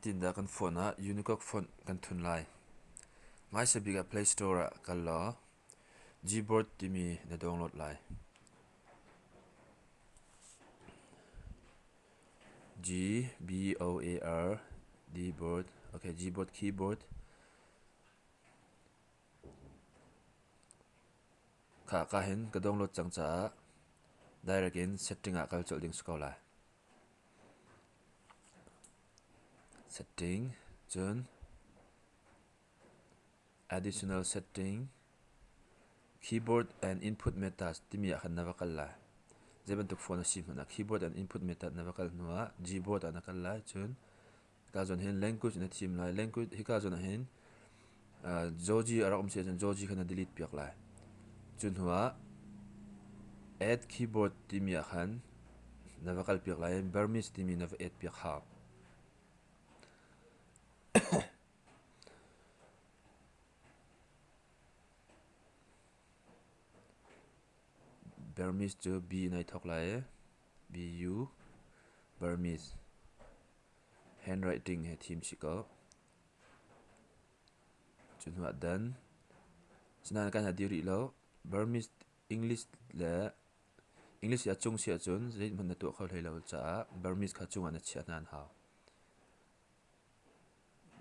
tin da kan phone a Unicode phone kan thun lai ngai se biga Play Store a kal lo Gboard timi na download lai Gboard Gboard okay Gboard keyboard ka hin ka download chang cha direct in setting a kal chol ding scroll lai setting chun additional setting keyboard and input methods timi a khan na vakal lai zeban tuk phone sim na keyboard and input method na vakal nuwa Gboard ana kal lai chun ka zon hin language na thim lai language hi ka zon hin Georgie arak se chun Georgie khana delete piak lai chun huwa add keyboard timi a khan na vakal piak lai Burmese timi na add piak ha Burmese chu B nai thok lai BU Burmese handwriting he thim chiko chun huwa done sinan kan ha diri lo Burmese English le English ya chung sia chun zai man na tu khaw thei lo cha Burmese kha chung ana chia nan ha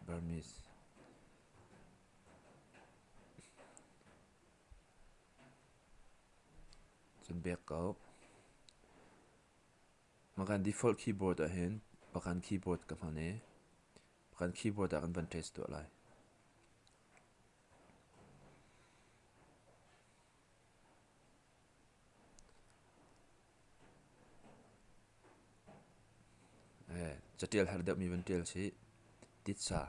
Burmese chun back ko makan default keyboard a hin pakan keyboard ka mane pakan keyboard a kan ban test to lai chatial har da mi ban tel si titsa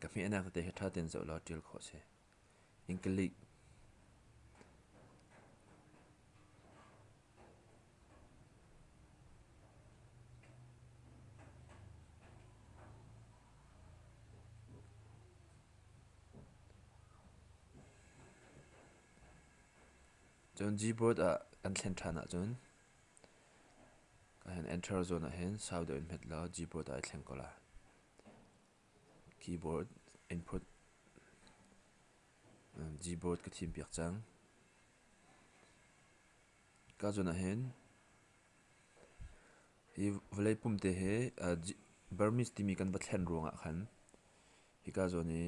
ka mi ana ka te tha ten zo lo til kho se inklik chun Gboard a kan thlen thana chun ka hen enter zone a hen sound in met lo Gboard a thlen ko la keyboard input Gboard ka thim piak chang ka zone a hen hi vlei pum te he Burmese timi kan ba thlen ronga khan hi ka zone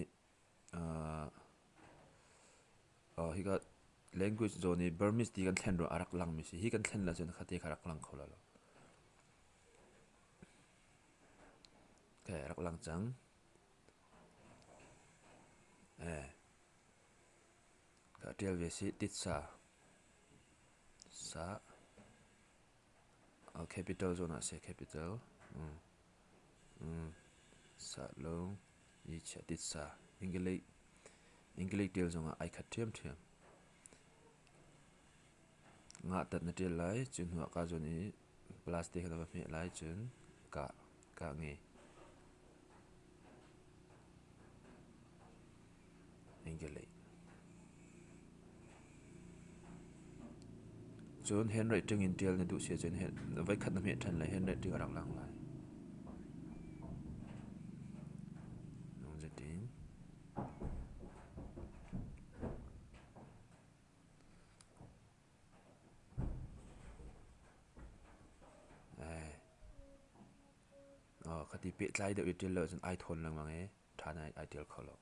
hi ka language zone Burmese ti kan thlen ro arak lang mi si hi kan thlen la chen khate kharak lang khola lo ke arak lang chang ka tel ve si titsa sa capital zone se capital sa long yi cha titsa English tel zone ai khat thiam nga tat na tel lai chun huwa ka zone plastic na ba me lai chun ka nge English chun handwriting in tel na du se chun vai khat na me than lai handwriting arak lang lai nong jetin khati pe tlai de tel lo chun ai thon lang mangai thana ai tel kholo